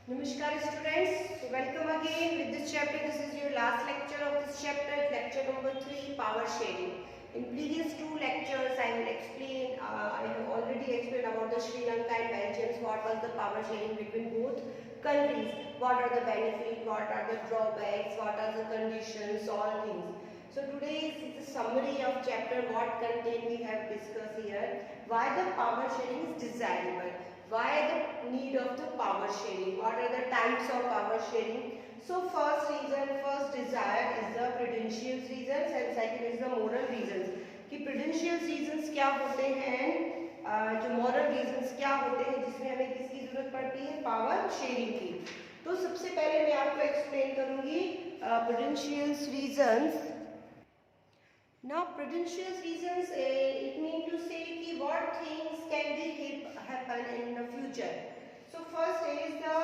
Namaskar students, so welcome again with this chapter. This is your last lecture of this chapter, lecture number 3, power sharing. In previous two lectures I will explain, I have already explained about the Sri Lanka and Belgium, what was the power sharing between both countries, what are the benefits, what are the drawbacks, what are the conditions, all things. So today is the summary of chapter, what content we have discussed here, why the power sharing is desirable. Why the need of the power sharing? What are the types of power sharing? So first reason, first desire is the prudential reasons and second is the moral reasons. कि prudential reasons क्या होते हैं, जो moral reasons क्या होते हैं जिसमें हमें किसकी जरूरत पड़ती है, पावर शेयरिंग की. तो सबसे पहले मैं आपको एक्सप्लेन करूंगी prudential reasons. Now prudential reasons, it means to say कि what things can be happen in the future. So first is the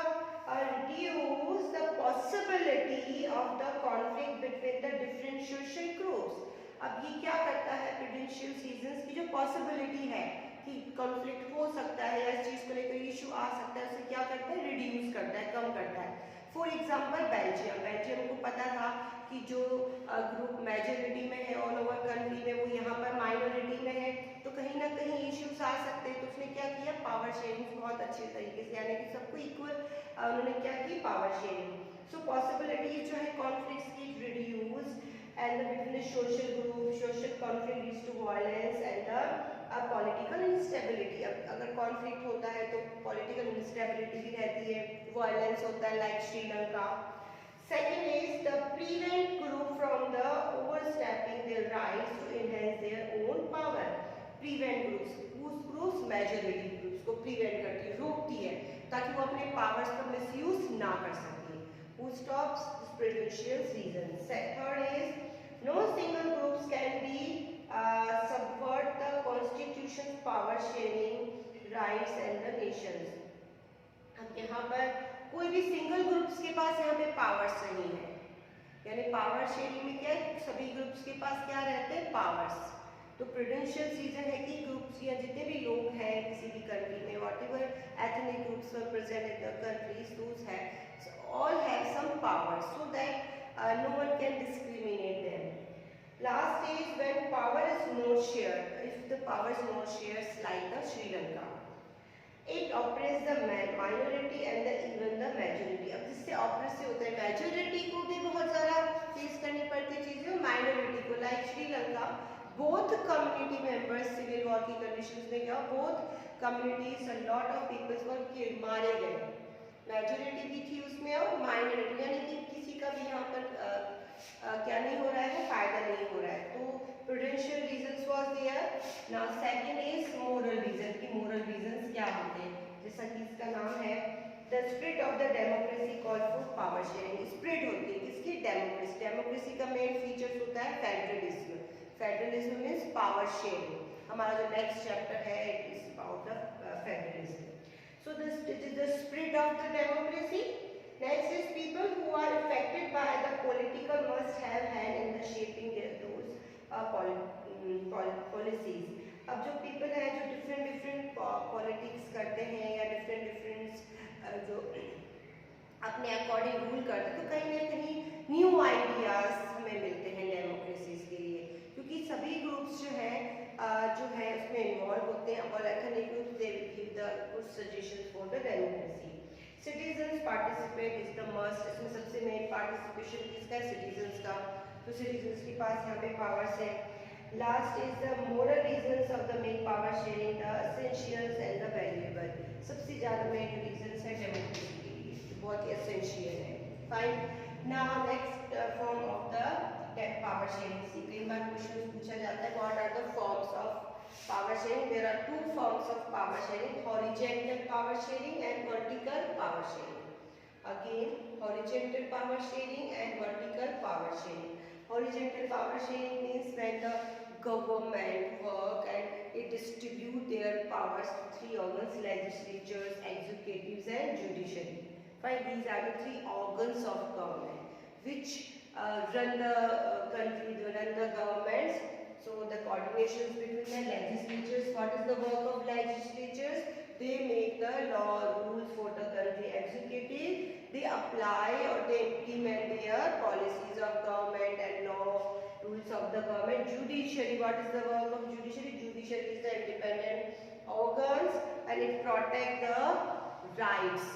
reduce the possibility of the conflict between the different social groups. अब ये क्या करता है prudential reasons की जो possibility है कि conflict हो सकता है या इस चीज को लेकर इशू आ सकता है, उसे क्या करता है, reduce करता है, कम करता है. फॉर एग्जाम्पल बेल्जियम को पता था कि जो ग्रुप मेजोरिटी में है ऑल ओवर कंट्री में, वो यहाँ पर माइनॉरिटी में है, तो कहीं ना कहीं इश्यूज आ सकते हैं. तो उसने क्या किया, पावर शेयरिंग बहुत अच्छे तरीके से, यानी कि सबको इक्वल उन्होंने क्या की, पावर शेयरिंग. सो पॉसिबिलिटीज जो है कॉन्फ्लिक्ट्स की reduce and between the social group, social conflict leads to violence and political instability. अब अगर कॉन्फ्लिक्ट होता है तो पॉलिटिकल इंस्टेबिलिटी भी रहती है, वायलेंस होता है like Sri Lanka. Second is the prevent group from the overstepping their rights to enhance their own power. Prevent groups, whose groups majority groups को prevent करती है, रोकती है ताकि वो अपने powers का misuse ना कर सके. Who stops this prudential reasons. Third is no single groups can be subvert the constitution's power sharing rights and the nations. अब यहाँ पर कोई भी सिंगल ग्रुप्स के पास यहाँ पे पावर्स नहीं है, यानी पावर शेयरिंग में क्या है, सभी ग्रुप्स के पास क्या रहते हैं, पावर्स. तो प्रूडेंशियल रीजन है कि ग्रुप्स या जितने भी लोग हैं किसी भी कंट्री में, whatever ethnic groups were present in the countries, those have all have some powers so that no one can discriminate them. Last is when power is not shared. If the power is not shared, like the Sri Lanka, it oppresses the minority and even the majority. अब जिससे oppress से होता है, majority को भी बहुत ज़्यादा face करनी पड़ती है चीज़ें, माइनॉरिटी को, like Sri Lanka both community members civil war की कंडीशंस में क्या, both communities a lot of peoples were मारे गए. मेजोरिटी भी थी उसमें और माइनॉरिटी, यानी कि किसी का भी यहाँ पर क्या नहीं हो रहा है, फायदा नहीं हो रहा है. तो prudential reasons was there. Now second is moral reason. की मोरल रीजंस क्या होते हैं, जैसा कि इसका नाम है the spirit of the democracy call for power sharing. Spirit होती है किसकी, डेमोक्रेसी. डेमोक्रेसी का मेन फीचर्स होता है federalism. Federalism means power sharing. हमारा जो नेक्स्ट चैप्टर है it is about the federalism. So this it is the spirit of the democracy. Next is people who are affected by the political must have hand in the shaping their those policies. अब जो people हैं जो different politics करते हैं या different जो अपने according rule करते हैं, तो कहीं ना कहीं न्यू आइडियाज हमें मिलते हैं डेमोक्रेसीज के लिए, क्योंकि सभी ग्रुप्स जो है उसमें इन्वॉल्व होते हैं. और ethnic groups they will give the good suggestions for the democracy. Citizens participate is the must. इसमें सबसे मेन पार्टिसिपेशन किसका है, सिटीजंस का. तो सिटीजंस के पास यहाँ पे पावर्स है. Last is the moral reasons of the make power sharing the essentials and the valuable. सबसे ज़्यादा मेन रीजंस है डेमोक्रेसी के लिए, बहुत ही एसेंशियल है. Fine. Now next form of the power sharing. कई बार क्वेश्चन पूछा जाता है what are the forms of power sharing. There are two forms of power sharing: horizontal power sharing and vertical power sharing. Again, horizontal power sharing and vertical power sharing. Horizontal power sharing means when the government work and it distribute their powers to three organs: legislatures, executives and judiciary. Fine, these are the three organs of government which run the country, run the governments. So the coordinations between the legislatures. What is the work of legislatures? They make the law, rules for the country. Executive, government. Judiciary, what is the work of judiciary? Judiciary is the independent organs and it protect the rights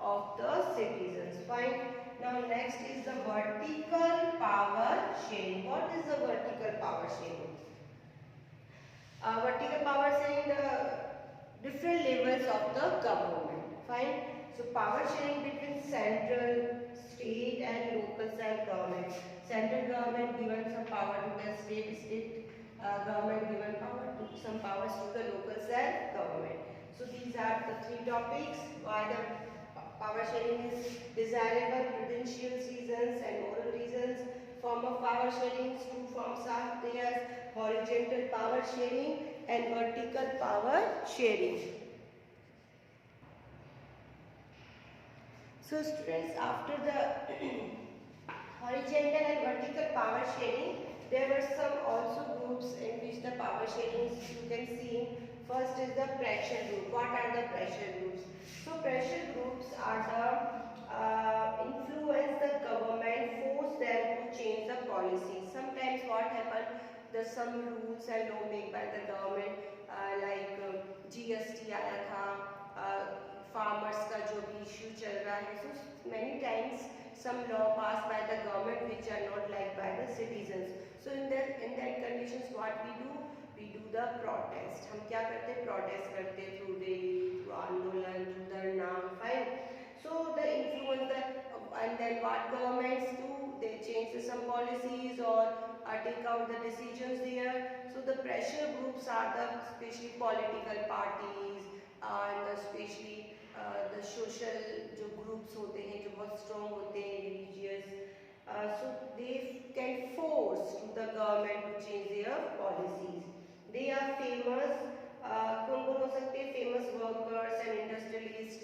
of the citizens. Fine. Now next is the vertical power sharing. What is the vertical power sharing? Vertical power sharing, the different levels of the government. Fine. So power sharing between central, state and local self-government. Central government given some power to the state government given some powers to the local self-government. So these are the three topics why the power sharing is desirable: prudential reasons and moral reasons. Form of power sharing, two forms are there: horizontal power sharing and vertical power sharing. So students, after the horizontal and vertical power sharing, there were some also groups in which the power sharing you can see. First is the pressure group. What are the pressure groups? So pressure groups are the influence the government, force them to change the policy. Sometimes what happens, there's some rules and law made by the government, like GST आया था, farmers का जो भी issue चल रहा है. So many times some law passed by the government which are not liked by the citizens. So in that conditions what we do the protest. हम क्या करते हैं? Protest करते हैं through rally, through आंदोलन, through धरना. Fine. So the influence that and then what governments do, they change some policies or take out the decisions there. So the pressure groups are the especially political parties and especially the social जो groups होते हैं जो बहुत strong होते हैं, religious. So they can force the government to change their policies. They are famous. कौन कौन हो सकते हैं? Famous workers and industrialist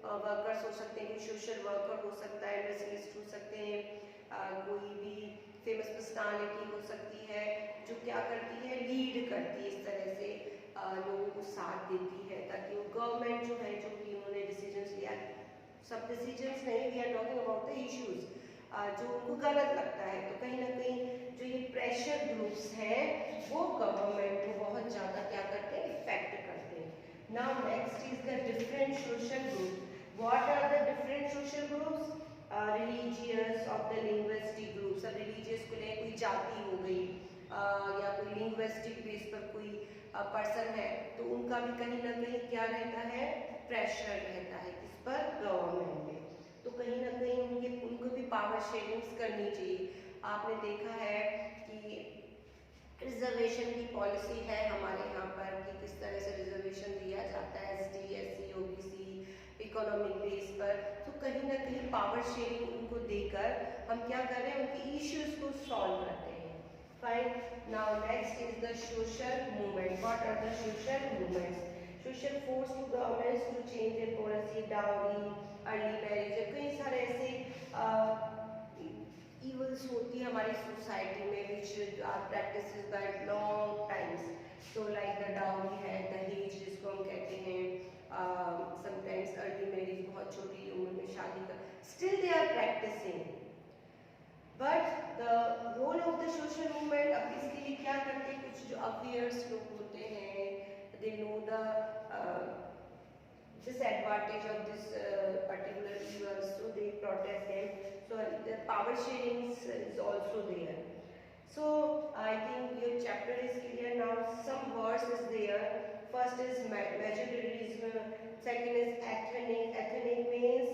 workers हो सकते हैं, social worker हो सकता है, industrialist हो सकते हैं, कोई भी famous personality हो सकती है जो क्या करती है? लीड करती है इस तरह से लोगों को साथ देती है ताकि वो गवर्नमेंट जो है जो कि उन्होंने डिसीजंस लिया, सब डिसीजंस नहीं, we are talking about the issues जो उनको गलत लगता है, तो कहीं ना कहीं जो ये प्रेशर ग्रुप्स हैं वो गवर्नमेंट को बहुत ज़्यादा क्या करते हैं? इफेक्ट करते हैं. Now next is the different social group. What are the different social groups? Religious of the linguistic groups. अब रिलीजियस को ले कोई जाति हो गई या कोई लिंग्विस्टिक बेस पर कोई पर्सन है तो उनका भी कहीं ना कहीं क्या रहता है? प्रेशर रहता है किस पर? गवर्नमेंट पे. तो कहीं ना कहीं उनको भी पावर शेयरिंग्स करनी चाहिए. आपने देखा है कि रिजर्वेशन की पॉलिसी है हमारे यहाँ पर कि किस तरह से रिजर्वेशन दिया जाता है ST, SC, OBC economic base पर. तो कहीं ना कहीं पावर शेयरिंग उनको देकर हम क्या कर रहे हैं? उनके इश्यूज को सॉल्व करते हैं. Fine. Now next is the social movement. What are the social movements? Social force to governments to change their policy, dowry, early marriage. कई सारे ऐसे evils होती है हमारी सोसाइटी में which are practices by long times. So like the dowry है, दहेज जिसको हम कहते हैं, sometimes early marriage, बहुत छोटी उम्र में शादी का, still they are practicing. But the role of the social movement, अब इसके लिए क्या करते हैं? कुछ जो अवेयर्स लोग होते हैं, they know the disadvantage of this particular evil, so they protest them. So the power sharing is also there. So I think your chapter is clear now. Some words is there. First is majoritarianism. Second is ethnic. Ethnic means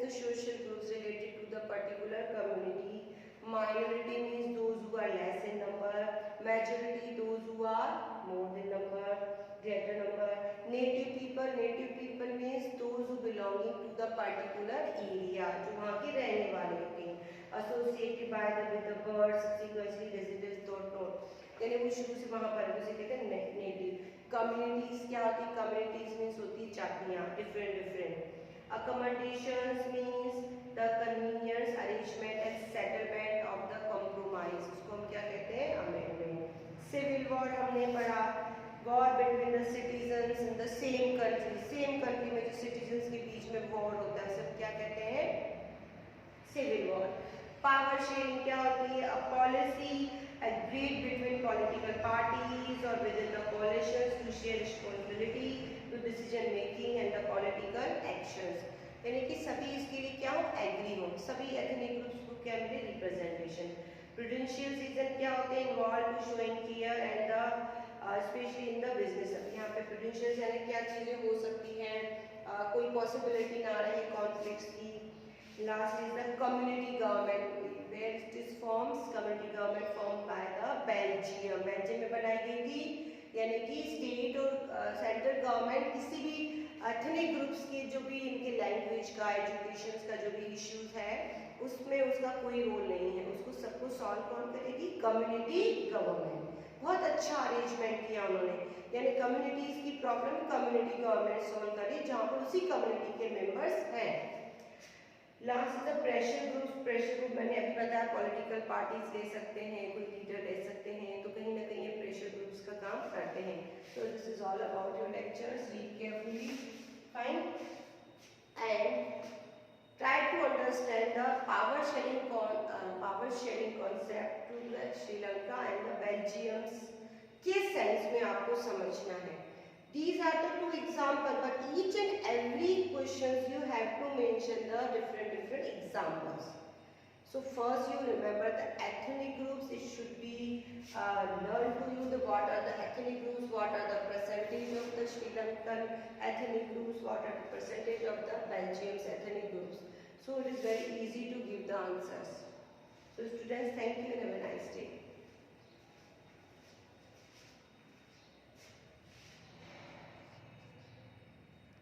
the social groups related to the particular community. Minority means those who are less in number. Majority those who are more than number, greater number. Native people means those who belonging to the particular area, जो वहाँ के रहने वाले होते हैं. Associated with the birds, sequentially residents dot. यानी वो शुरू से वहाँ पर उसे कहते हैं नेटिव. Communities क्या होती है? Communities means होती है जातियाँ, different. Accommodations means the convenience, arrangement and settlement of the compromise. उसको हम क्या कहते हैं? Amendment. Civil war हमने पढ़ा, war between the citizens in the same country में जो citizens के बीच में war होता है सब क्या कहते हैं? Civil war. पावर शेयरिंग क्या होती है? A policy agreed between political parties or within the coalitions to share responsibility to decision making and the political actions. यानी कि सभी इसके लिए क्या हो? एग्री हो, सभी एथनिक ग्रुप्स को क्या मिले? रिप्रेजेंटेशन. प्रूडेंशियल रीजन क्या होते हैं? Involve to showing care and the specially in the business. अब यहाँ पे प्रूडेंशियल यानी क्या चीजें हो सकती हैं, कोई पॉसिबिलिटी ना रहे कॉन्फ्लिक्ट्स की. Last is the community government, where it is forms community government formed by the Belgium. Belgium में बनाई गई थी. यानी कि स्टेट और सेंट्रल गवर्नमेंट किसी भी एथनिक ग्रुप्स के जो भी इनके लैंग्वेज का, एजुकेशन का जो भी इश्यूज है उसमें उसका कोई रोल नहीं है. उसको सबको सॉल्व कौन करेगी? Community government. बहुत अच्छा अरेंजमेंट किया उन्होंने. यानी कम्युनिटीज की प्रॉब्लम कम्युनिटी गवर्नमेंट सॉल्व करे जहाँ पर उसी कम्युनिटी के मेंबर्स हैं. Last the pressure group. Pressure group मैंने अभी बताया पॉलिटिकल पार्टीज ले सकते हैं, कोई लीडर ले सकते हैं, तो कहीं ना कहीं ये प्रेशर ग्रुप्स का काम करते हैं. तो this is all about your lectures. Read carefully, fine, and try to understand the power sharing concept to the Sri Lanka and the Belgium's किस सेंस में आपको समझना है. These are the two examples, but each and every questions you have to mention the different examples. So first you remember the ethnic groups. It should be learned to you the what are the ethnic groups, what are the percentage of the Sri Lankan ethnic groups, what are the percentage of the Belgium's ethnic groups. So it is very easy to give the answers. So students, thank you and have a nice day.